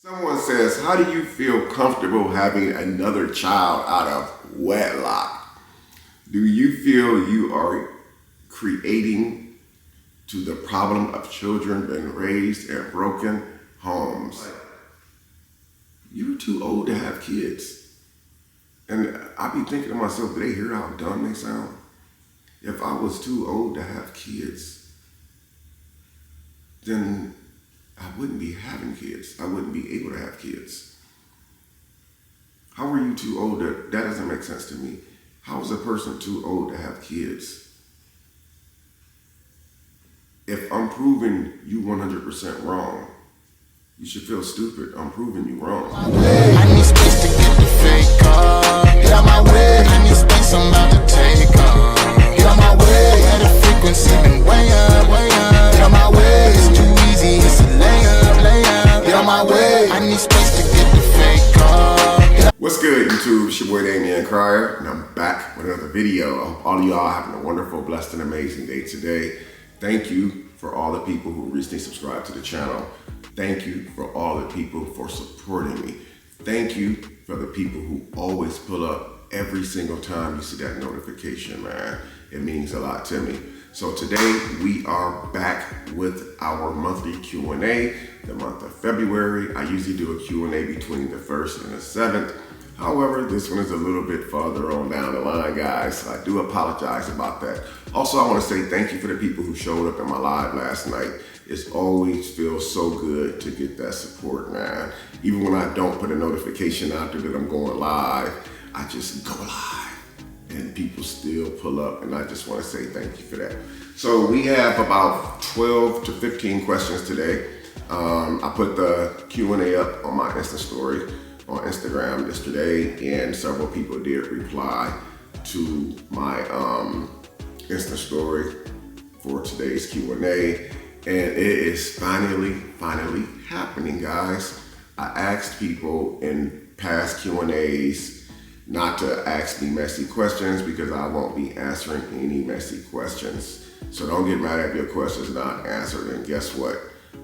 Someone says, how do you feel comfortable having another child out of wedlock? Do you feel you are creating to the problem of children being raised in broken homes? You're too old to have kids. And I be thinking to myself, do they hear how dumb they sound? If I was too old to have kids, then I wouldn't be having kids. I wouldn't be able to have kids. How are you too old that doesn't make sense to me. How is a person too old to have kids? If I'm proving you 100% wrong, you should feel stupid. I'm proving you wrong. I need space to get the fake car. Get out my way. I need space, I'm about to take off. Get out my way. Where the frequency been way up, way up. Get out my way. It's too easy, it's a layup, layup. Get out my way. I need space to get the fake car. What's good, YouTube? It's your boy Damian Cryer, and I'm back with another video. I hope all of y'all having a wonderful, blessed, and amazing day today. Thank you for all the people who recently subscribed to the channel. Thank you for all the people for supporting me. Thank you for the people who always pull up every single time you see that notification, man. It means a lot to me. So today we are back with our monthly Q&A, the month of February. I usually do a Q&A between the 1st and the 7th. However, this one is a little bit farther on down the line, guys. So I do apologize about that. Also, I want to say thank you for the people who showed up in my live last night. It always feels so good to get that support, man. Even when I don't put a notification out there that I'm going live, I just go live and people still pull up, and I just want to say thank you for that. So we have about 12 to 15 questions today. I put the Q&A up on my Insta story on Instagram yesterday, and several people did reply to my Insta story for today's Q&A, and it is finally happening, guys. I asked people in past Q&As not to ask me messy questions because I won't be answering any messy questions. So don't get mad if your question is not answered, and guess what?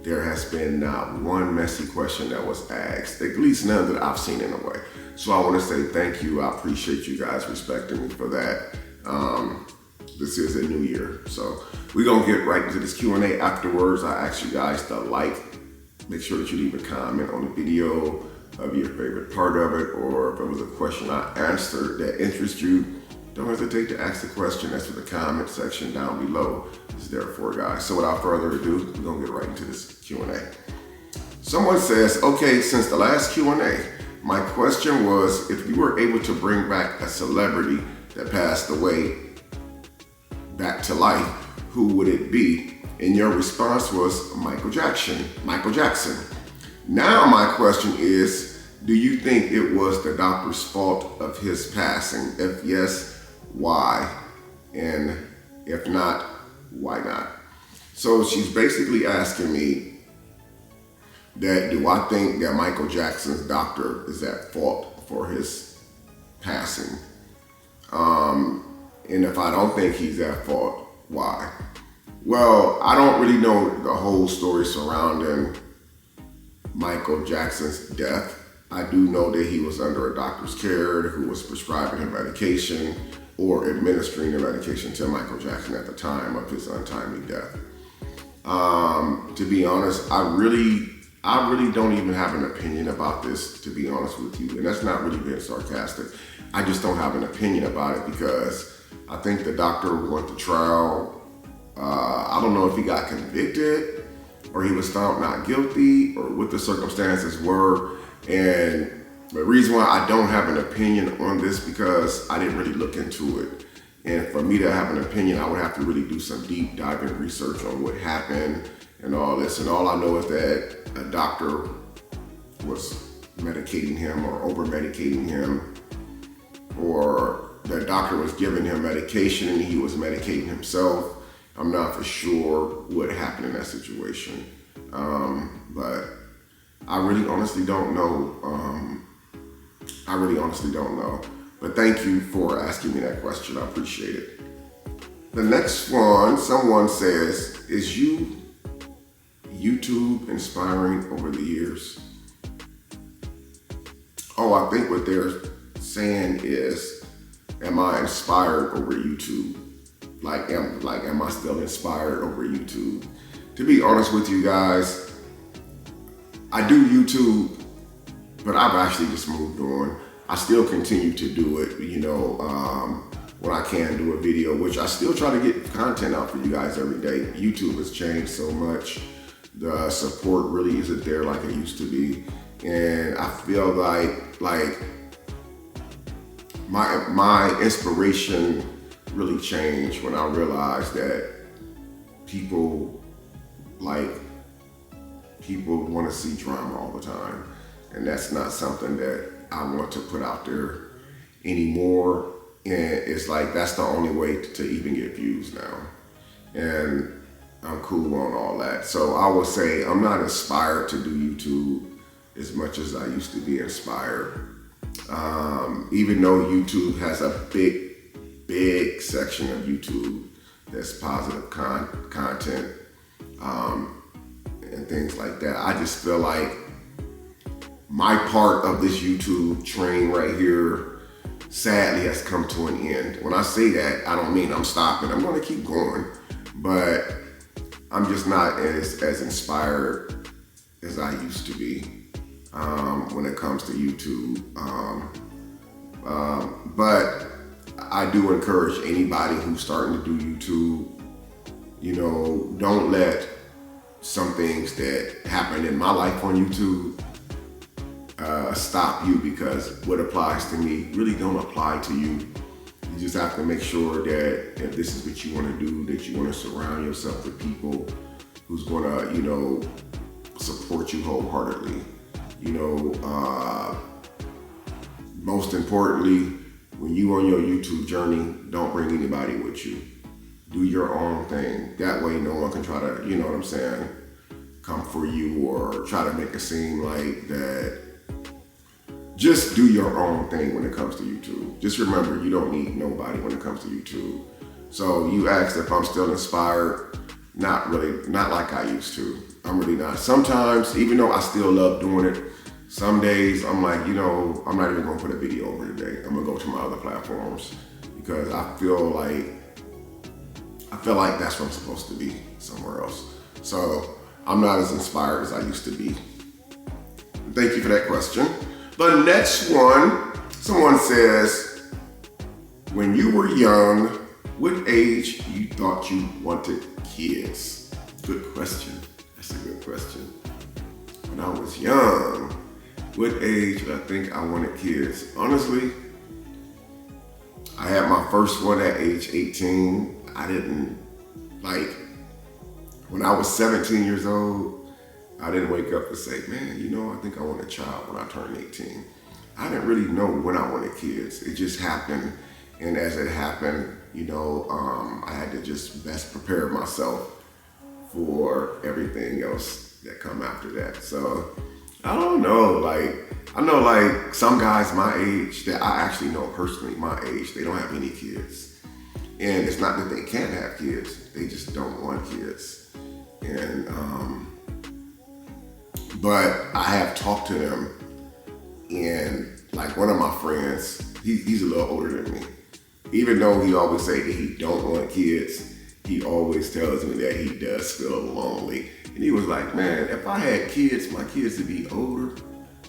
There has been not one messy question that was asked, at least none that I've seen anyway. So I want to say thank you. I appreciate you guys respecting me for that. This is a new year, so we're gonna get right into this Q&A afterwards. I ask you guys to make sure that you leave a comment on the video of your favorite part of it, or if it was a question I answered that interests you, don't hesitate to ask the question. That's what the comment section down below is there for, guys. So without further ado, we're gonna get right into this Q&A. Someone says, okay, since the last Q&A, my question was, if you were able to bring back a celebrity that passed away back to life, who would it be? And your response was Michael Jackson. Now my question is, do you think it was the doctor's fault of his passing? If yes, why? And if not, why not? So she's basically asking me that, do I think that Michael Jackson's doctor is at fault for his passing? And if I don't think he's at fault, why? Well, I don't really know the whole story surrounding Michael Jackson's death. I do know that he was under a doctor's care who was prescribing him medication or administering the medication to Michael Jackson at the time of his untimely death. To be honest, I really don't even have an opinion about this, to be honest with you. And that's not really being sarcastic. I just don't have an opinion about it because I think the doctor went to trial. I don't know if he got convicted or he was found not guilty or what the circumstances were. And the reason why I don't have an opinion on this because I didn't really look into it. And for me to have an opinion, I would have to really do some deep diving research on what happened and all this. And all I know is that a doctor was medicating him or over-medicating him, or the doctor was giving him medication and he was medicating himself. I'm not for sure what happened in that situation. But I really honestly don't know. But thank you for asking me that question. I appreciate it. The next one, someone says, is YouTube inspiring over the years? Oh, I think what they're saying is, am I inspired over YouTube? Am I still inspired over YouTube? To be honest with you guys, I do YouTube, but I've actually just moved on. I still continue to do it, when I can do a video, which I still try to get content out for you guys every day. YouTube has changed so much. The support really isn't there like it used to be. And I feel like my inspiration really changed when I realized that people want to see drama all the time. And that's not something that I want to put out there anymore. And it's like, that's the only way to even get views now. And I'm cool on all that. So I would say I'm not inspired to do YouTube as much as I used to be inspired. Even though YouTube has a big section of YouTube that's positive content and things like that. I just feel like my part of this YouTube train right here sadly has come to an end. When I say that, I don't mean I'm stopping. I'm gonna keep going, but I'm just not as inspired as I used to be when it comes to YouTube. But I do encourage anybody who's starting to do YouTube, don't let some things that happen in my life on YouTube stop you, because what applies to me really don't apply to you. You just have to make sure that if this is what you want to do, that you want to surround yourself with people who's going to, support you wholeheartedly. Most importantly, when you on your YouTube journey, don't bring anybody with you. Do your own thing. That way no one can try to, come for you or try to make it seem like that. Just do your own thing when it comes to YouTube. Just remember, you don't need nobody when it comes to YouTube. So you asked if I'm still inspired. Not really, not like I used to. I'm really not. Sometimes, even though I still love doing it, some days I'm like, I'm not even gonna put a video over today. I'm gonna go to my other platforms because I feel like that's where I'm supposed to be, somewhere else. So I'm not as inspired as I used to be. Thank you for that question. The next one, someone says, when you were young, what age you thought you wanted kids? Good question. That's a good question. When I was young, what age did I think I wanted kids? Honestly, I had my first one at age 18. I didn't, when I was 17 years old, I didn't wake up and say, man, I think I want a child when I turned 18. I didn't really know when I wanted kids. It just happened. And as it happened, I had to just best prepare myself for everything else that come after that. So I don't know, I know some guys my age that I actually know personally, my age, they don't have any kids. And it's not that they can't have kids, they just don't want kids. And, but I have talked to them, and one of my friends, he's a little older than me. Even though he always say that he don't want kids, he always tells me that he does feel lonely. And he was like, man, if I had kids, my kids would be older.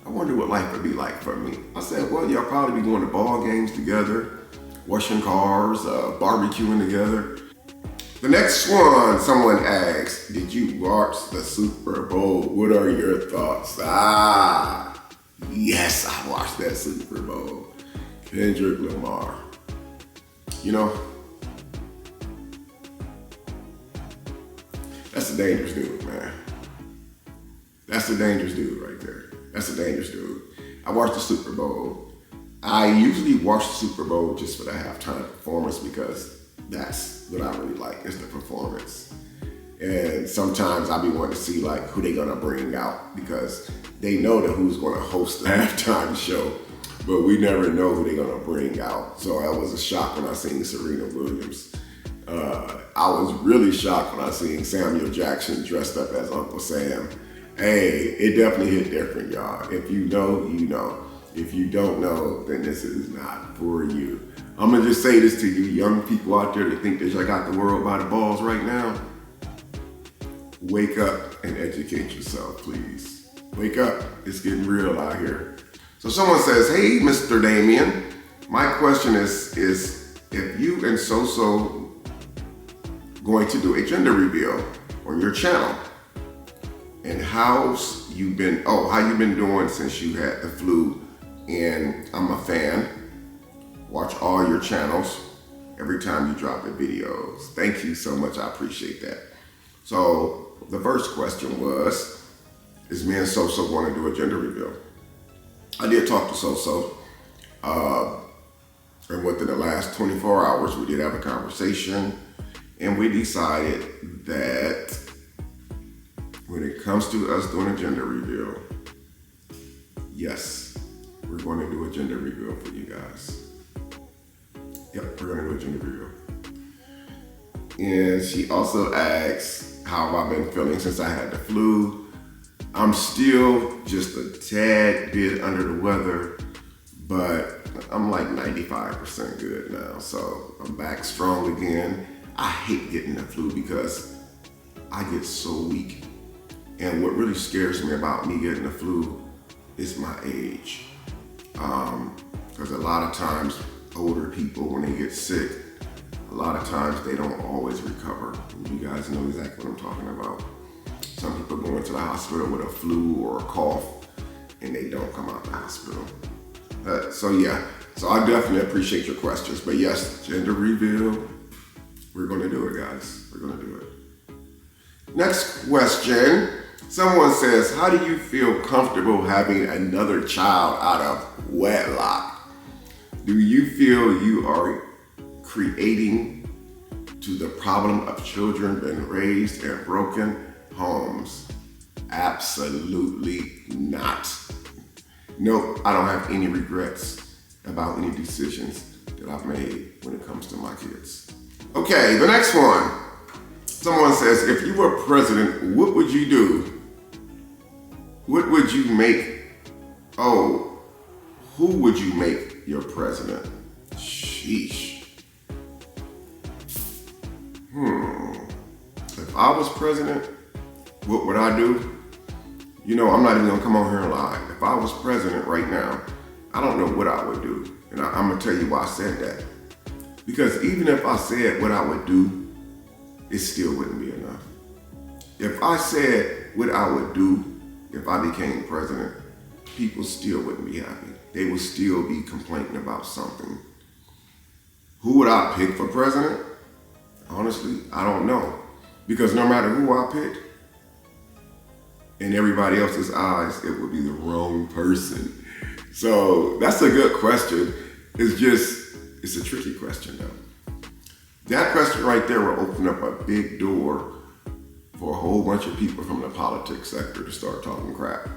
I wonder what life would be like for me. I said, well, y'all probably be going to ball games together, washing cars, barbecuing together. The next one, someone asked, did you watch the Super Bowl? What are your thoughts? Yes, I watched that Super Bowl. Kendrick Lamar. That's a dangerous dude, man. That's a dangerous dude right there. That's a dangerous dude. I watched the Super Bowl. I usually watch the Super Bowl just for the halftime performance because that's what I really like, is the performance. And sometimes I be wanting to see who they gonna bring out, because they know that who's gonna host the halftime show, but we never know who they gonna bring out. So I was a shock when I seen Serena Williams. I was really shocked when I seen Samuel Jackson dressed up as Uncle Sam. Hey, it definitely hit different, y'all. If you know, you know. If you don't know, then this is not for you. I'm gonna just say this to you young people out there that think that y'all got the world by the balls right now. Wake up and educate yourself, please. Wake up, it's getting real out here. So someone says, hey, Mr. Damien, my question is if you and So going to do a gender reveal on your channel, and how you been doing since you had the flu? And I'm a fan. Watch all your channels every time you drop the videos. Thank you so much. I appreciate that. So the first question was, is me and So going to do a gender reveal? I did talk to So. And within the last 24 hours, we did have a conversation, and we decided that when it comes to us doing a gender reveal, yes, we're going to do a gender reveal for you guys. Yep, we're going to do a gender reveal. And she also asked, how have I been feeling since I had the flu? I'm still just a tad bit under the weather, but I'm like 95% good now. So I'm back strong again. I hate getting the flu because I get so weak. And what really scares me about me getting the flu is my age. Because a lot of times older people, when they get sick, a lot of times they don't always recover. And you guys know exactly what I'm talking about. Some people go into the hospital with a flu or a cough and they don't come out the hospital. So I definitely appreciate your questions. But yes, gender reveal, we're gonna do it, guys. We're gonna do it. Next question. Someone says, how do you feel comfortable having another child out of wedlock? Do you feel you are creating to the problem of children being raised in broken homes? Absolutely not. Nope, I don't have any regrets about any decisions that I've made when it comes to my kids. Okay, the next one. Someone says, if you were president, what would you do? What would you make? Oh, who would you make your president? Sheesh. If I was president, what would I do? You know, I'm not even gonna come on here and lie. If I was president right now, I don't know what I would do. And I'm gonna tell you why I said that. Because even if I said what I would do, it still wouldn't be enough. If I said what I would do if I became president, people still wouldn't be happy. They would still be complaining about something. Who would I pick for president? Honestly, I don't know. Because no matter who I pick, in everybody else's eyes, it would be the wrong person. So that's a good question. It's a tricky question though. That question right there will open up a big door for a whole bunch of people from the politics sector to start talking crap.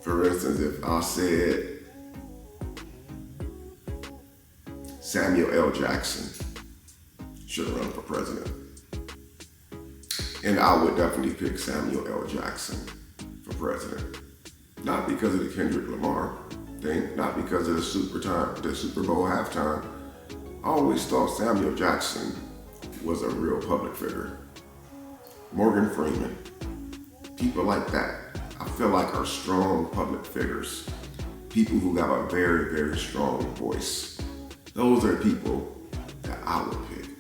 For instance, if I said Samuel L. Jackson should run for president, and I would definitely pick Samuel L. Jackson for president. Not because of the Kendrick Lamar thing, not because of the Super Bowl halftime. I always thought Samuel Jackson was a real public figure. Morgan Freeman, people like that, I feel like are strong public figures. People who have a very, very strong voice. Those are people that I would pick.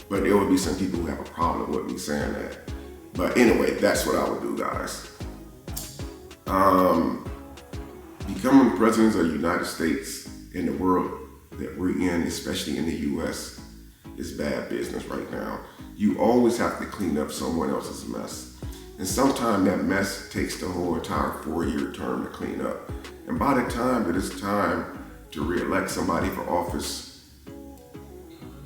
But there would be some people who have a problem with me saying that. But anyway, that's what I would do, guys. Becoming presidents of the United States in the world that we're in, especially in the US, is bad business right now. You always have to clean up someone else's mess. And sometimes that mess takes the whole entire 4-year term to clean up. And by the time that it's time to re-elect somebody for office,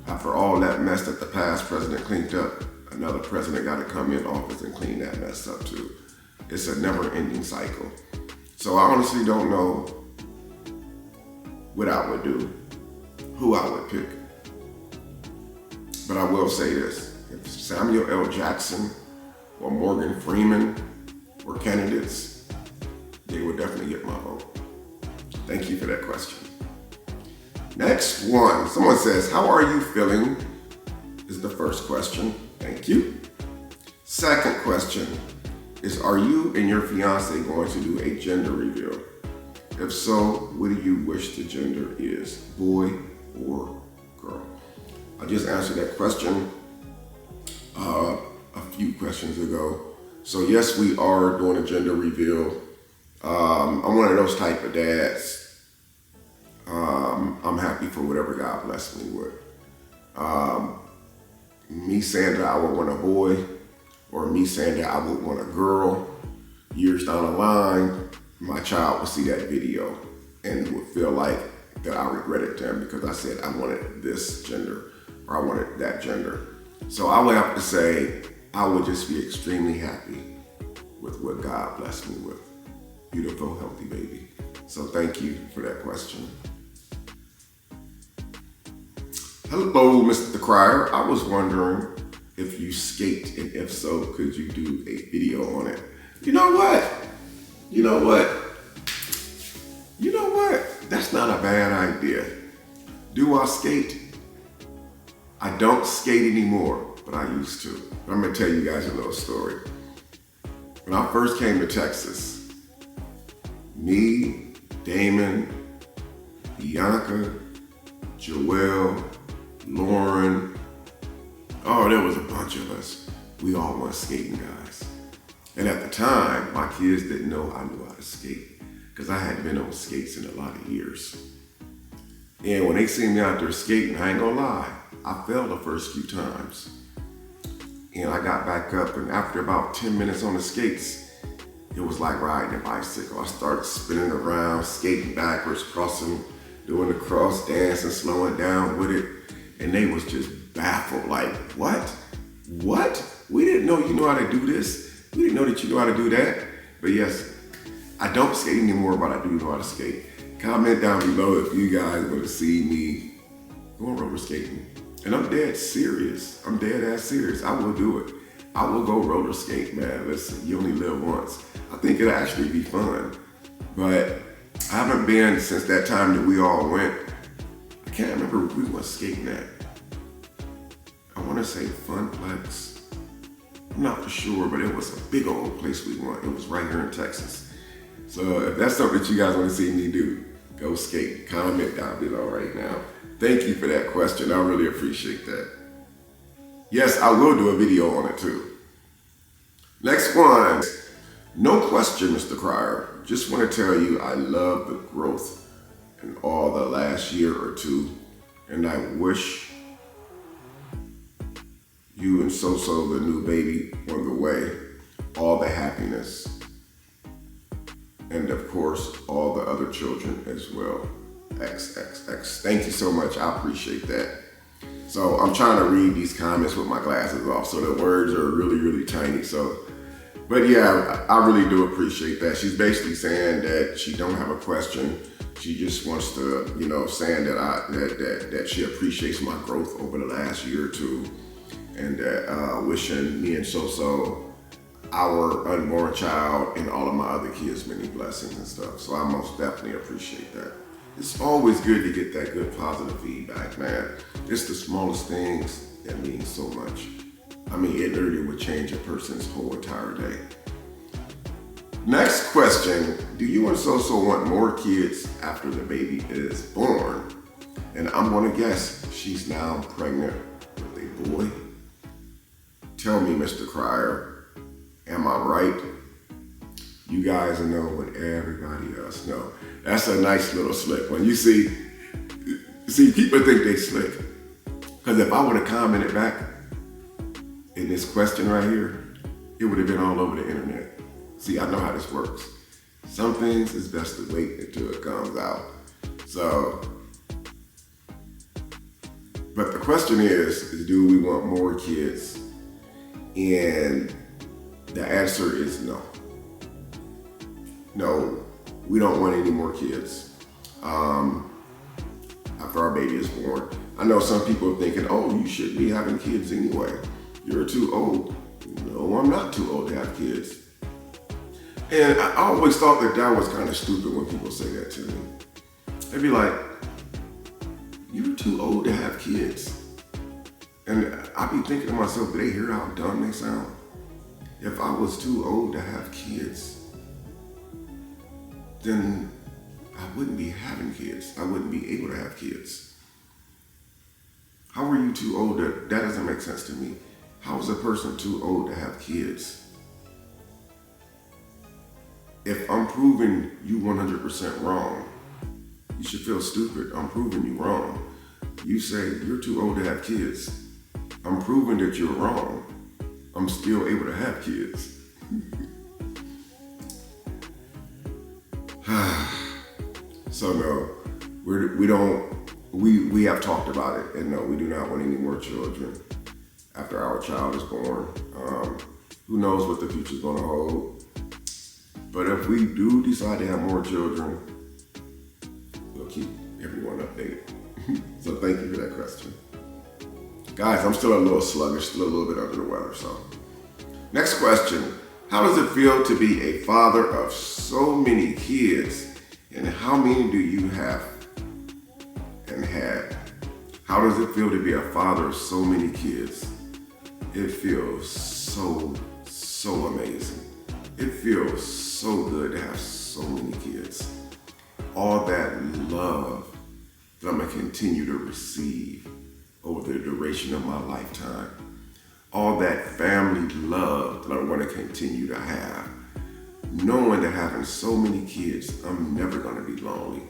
after all that mess that the past president cleaned up, another president got to come in office and clean that mess up too. It's a never-ending cycle. So I honestly don't know what I would do, who I would pick. But I will say this, if Samuel L. Jackson or Morgan Freeman were candidates, they would definitely get my vote. Thank you for that question. Next one, someone says, how are you feeling? Is the first question. Thank you. Second question is, are you and your fiance going to do a gender reveal? If so, what do you wish the gender is, boy or girl? I just answered that question a few questions ago. So yes, we are doing a gender reveal. I'm one of those type of dads. I'm happy for whatever God blessed me with. Me saying that I would want a boy, or me saying that I would want a girl, years down the line, my child would see that video and would feel like that I regretted them because I said I wanted this gender or I wanted that gender. So I would have to say I would just be extremely happy with what God blessed me with. Beautiful, healthy baby. So thank you for that question. Hello, Mr. Crier. I was wondering if you skate, and if so, could you do a video on it? You know what? That's not a bad idea. Do I skate? I don't skate anymore, but I used to. I'm gonna tell you guys a little story. When I first came to Texas, me, Damon, Bianca, Joelle, Lauren, there was a bunch of us. We all went skating, guys. And at the time, my kids didn't know I knew how to skate because I hadn't been on skates in a lot of years. And when they seen me out there skating, I ain't gonna lie, I fell the first few times. And I got back up, and after about 10 minutes on the skates, it was like riding a bicycle. I started spinning around, skating backwards, crossing, doing the cross dance and slowing down with it. And they was just baffled, like, what? What? We didn't know you know how to do this. We didn't know that you know how to do that. But yes, I don't skate anymore, but I do know how to skate. Comment down below if you guys want to see me going roller skating. And I'm dead serious. I'm dead ass serious. I will do it. I will go roller skate, man. Listen, you only live once. I think it'll actually be fun. But I haven't been since that time that we all went. I can't remember where we went skating at. I want to say Funplex. I'm not for sure, but it was a big old place we went. It was right here in Texas. So if that's something that you guys want to see me do, go skate. Comment down below right now. Thank you for that question. I really appreciate that. Yes, I will do a video on it too. Next one. No question, Mr. Crier. Just want to tell you I love the growth in all the last year or two, and I wish you and So-So, the new baby on the way, all the happiness. And of course, all the other children as well. XXX. Thank you so much. I appreciate that. So I'm trying to read these comments with my glasses off, so the words are really, really tiny. But yeah, I really do appreciate that. She's basically saying that she don't have a question. She just wants to, saying that she appreciates my growth over the last year or two, and that wishing me and So-So, our unborn child, and all of my other kids many blessings and stuff. So I most definitely appreciate that. It's always good to get that good positive feedback, man. It's the smallest things that mean so much. I mean, it literally would change a person's whole entire day. Next question, do you and So-So want more kids after the baby is born? And I'm gonna guess she's now pregnant with a boy. Tell me, Mr. Crier, am I right? You guys know what everybody else know. That's a nice little slick one. You see, people think they slick. Because if I would have commented back in this question right here, it would have been all over the internet. See, I know how this works. Some things is best to wait until it comes out. So, but the question is do we want more kids? And the answer is no. No, we don't want any more kids after our baby is born. I know some people are thinking, oh, you should be having kids anyway. You're too old. No, I'm not too old to have kids. And I always thought that was kind of stupid when people say that to me. They'd be like, you're too old to have kids. And I'd be thinking to myself, do they hear how dumb they sound? If I was too old to have kids, then I wouldn't be having kids. I wouldn't be able to have kids. How are you too old? That doesn't make sense to me. How is a person too old to have kids? If I'm proving you 100% wrong, you should feel stupid. I'm proving you wrong. You say you're too old to have kids. I'm proving that you're wrong. I'm still able to have kids. So no, we have talked about it, and no, we do not want any more children after our child is born. Who knows what the future is going to hold? But if we do decide to have more children, we'll keep everyone updated. So thank you for that question. Guys, I'm still a little sluggish, still a little bit under the weather, so. Next question. How does it feel to be a father of so many kids, and how many do you have and had? How does it feel to be a father of so many kids? It feels so amazing. It feels so good to have so many kids. All that love that I'm gonna continue to receive over the duration of my lifetime. All that family love that I'm gonna continue to have. Knowing that having so many kids, I'm never gonna be lonely.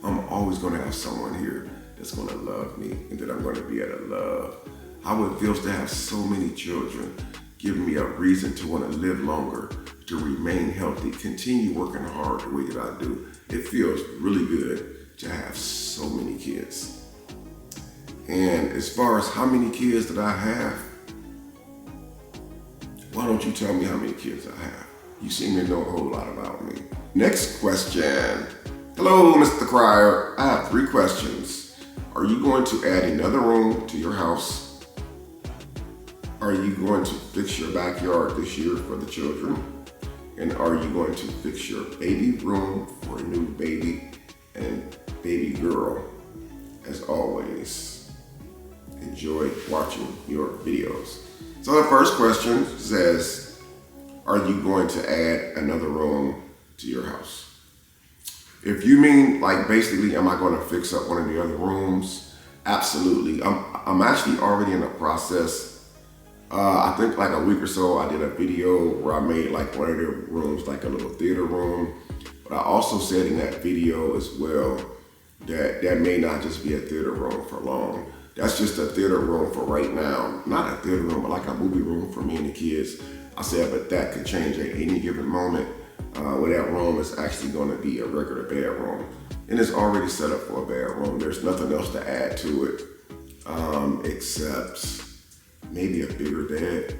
I'm always gonna have someone here that's gonna love me and that I'm gonna be able to love. How it feels to have so many children, giving me a reason to wanna live longer, to remain healthy, continue working hard the way that I do. It feels really good to have so many kids. And as far as how many kids that I have, why don't you tell me how many kids I have? You seem to know a whole lot about me. Next question. Hello, Mr. Crier. I have 3 questions. Are you going to add another room to your house? Are you going to fix your backyard this year for the children? And are you going to fix your baby room for a new baby and baby girl? As always, enjoy watching your videos. So the first question says, are you going to add another room to your house? If you mean like basically, am I going to fix up one of the other rooms? Absolutely. I'm actually already in the process. I think like a week or so, I did a video where I made like one of the rooms like a little theater room. But I also said in that video as well that that may not just be a theater room for long. That's just a theater room for right now. Not a theater room, but like a movie room for me and the kids. I said, but that could change at any given moment. Where that room is actually going to be a regular bedroom. And it's already set up for a bedroom. There's nothing else to add to it except maybe a bigger bed.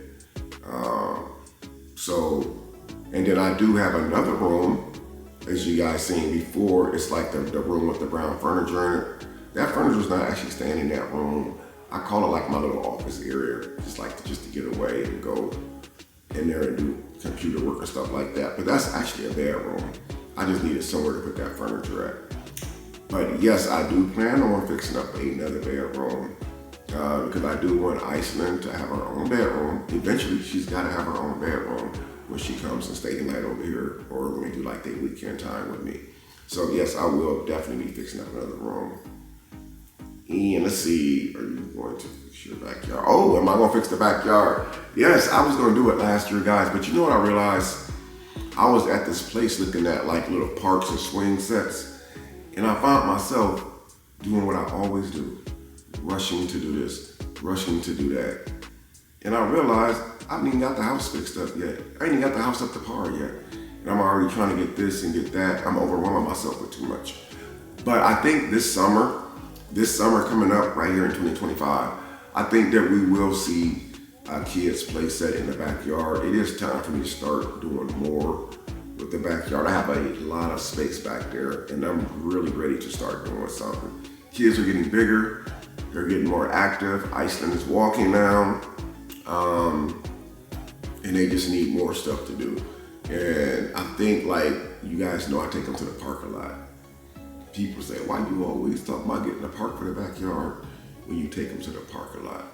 And then I do have another room, as you guys seen before. It's like the room with the brown furniture in it. That furniture is not actually staying in that room. I call it like my little office area, just to get away and go in there and do computer work and stuff like that. But that's actually a bedroom. I just needed somewhere to put that furniture at. But yes, I do plan on fixing up another bedroom because I do want Iceland to have her own bedroom. Eventually, she's got to have her own bedroom when she comes and stay the night over here, or when they do like their weekend time with me. So yes, I will definitely be fixing up another room. And let's see, are you going to fix your backyard? Oh, am I going to fix the backyard? Yes, I was going to do it last year, guys. But you know what I realized? I was at this place looking at like little parks and swing sets. And I found myself doing what I always do. Rushing to do this, rushing to do that. And I realized I haven't even got the house fixed up yet. I ain't even got the house up to par yet. And I'm already trying to get this and get that. I'm overwhelming myself with too much. But I think this summer coming up right here in 2025, I think that we will see a kids play set in the backyard. It is time for me to start doing more with the backyard. I have a lot of space back there and I'm really ready to start doing something. Kids are getting bigger, they're getting more active. Iceland is walking now, and they just need more stuff to do. And I think, like, you guys know I take them to the park a lot. People say, why you always talk about getting a park for the backyard when you take them to the park a lot?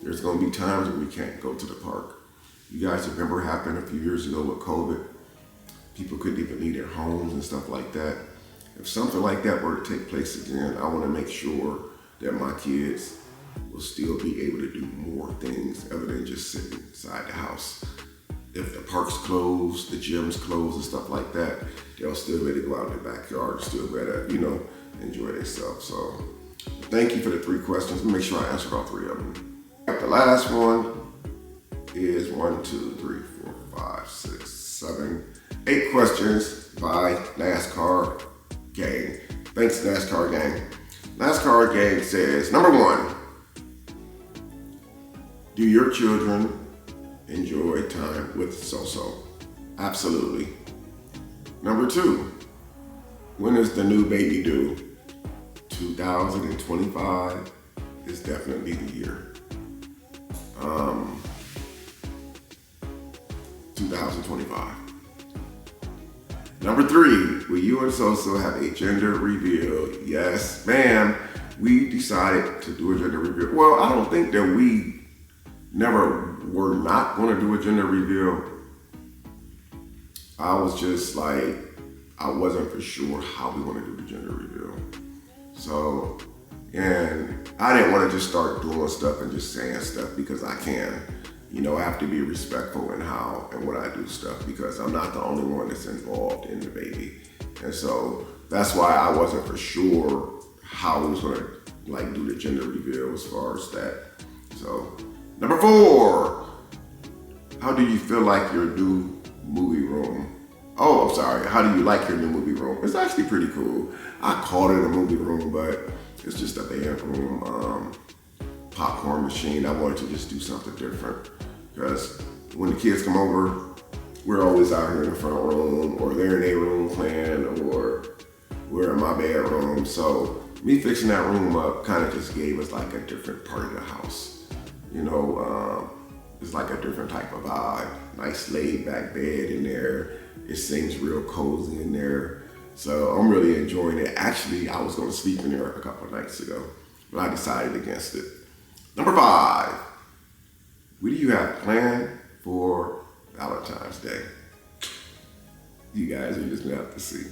There's gonna be times when we can't go to the park. You guys remember what happened a few years ago with COVID? People couldn't even leave their homes and stuff like that. If something like that were to take place again, I wanna make sure that my kids will still be able to do more things other than just sitting inside the house. If the park's closed, the gym's closed and stuff like that, they'll still be able to go out in the backyard, still be able to, enjoy themselves. So thank you for the 3 questions. Make sure I answered all 3 of them. The last one is 1, 2, 3, 4, 5, 6, 7, 8 questions by NASCAR Gang. Thanks, NASCAR Gang. NASCAR Gang says, number 1, do your children enjoy time with So-So? Absolutely. Number 2, when is the new baby due? 2025 is definitely the year. 2025. Number 3, will you and So-So have a gender reveal? Yes, ma'am. We decided to do a gender reveal. Well, I don't think that we never were not going to do a gender reveal. I was just like, I wasn't for sure how we want to do the gender reveal. So, and I didn't want to just start doing stuff and just saying stuff because I can. I have to be respectful in how and what I do stuff because I'm not the only one that's involved in the baby. And so that's why I wasn't for sure how we was going to do the gender reveal as far as that. So, number 4, how do you feel like your new movie room? Oh, I'm sorry. How do you like your new movie room? It's actually pretty cool. I called it a movie room, but it's just a bedroom, popcorn machine. I wanted to just do something different because when the kids come over, we're always out here in the front room or they're in their room playing or we're in my bedroom. So me fixing that room up kind of just gave us like a different part of the house. It's like a different type of vibe. Nice laid back bed in there. It seems real cozy in there. So I'm really enjoying it. Actually, I was gonna sleep in there a couple of nights ago, but I decided against it. Number 5, what do you have planned for Valentine's Day? You guys are just gonna have to see.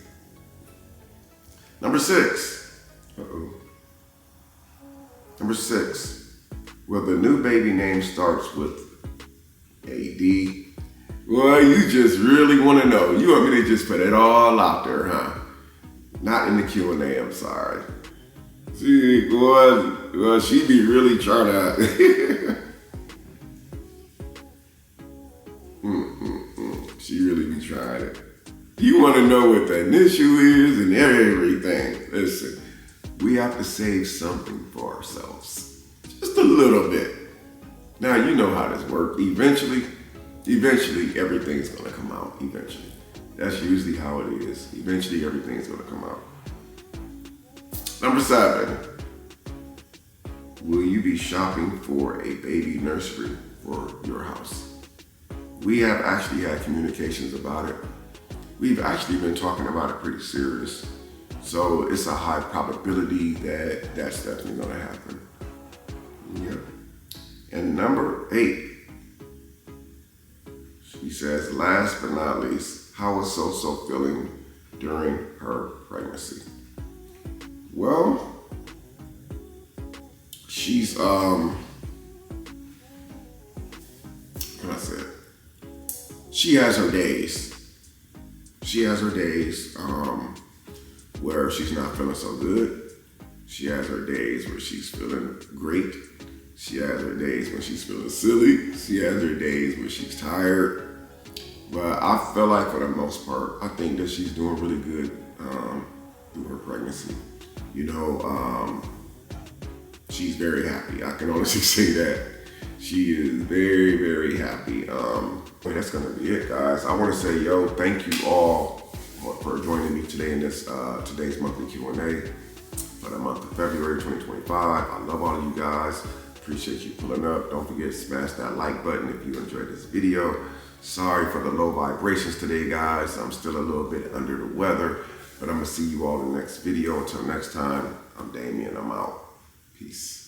Number 6, Number 6, well, the new baby name starts with AD. Well, you just really want to know. You want me to just put it all out there, huh? Not in the Q&A, I'm sorry. See, well, she be really trying to. She really be trying it. You want to know what the initial is and everything. Listen, we have to save something for ourselves. Just a little bit. Now, you know how this works. Eventually, everything's gonna come out, eventually. That's usually how it is. Eventually, everything's gonna come out. Number 7, will you be shopping for a baby nursery for your house? We have actually had communications about it. We've actually been talking about it pretty serious. So it's a high probability that that's definitely gonna happen. Yeah. And number 8, she says, last but not least, how is So-So feeling during her pregnancy? Well, she's, can I say it? She has her days. Where she's not feeling so good. She has her days where she's feeling great. She has her days when she's feeling silly. She has her days when she's tired. But I feel like for the most part, I think that she's doing really good through her pregnancy. She's very happy. I can honestly say that. She is very, very happy. That's gonna be it, guys. I wanna say, thank you all for joining me today in this today's monthly Q&A for the month of February 2025. I love all of you guys. Appreciate you pulling up. Don't forget to smash that like button if you enjoyed this video. Sorry for the low vibrations today, guys. I'm still a little bit under the weather. But I'm going to see you all in the next video. Until next time, I'm Damien. I'm out. Peace.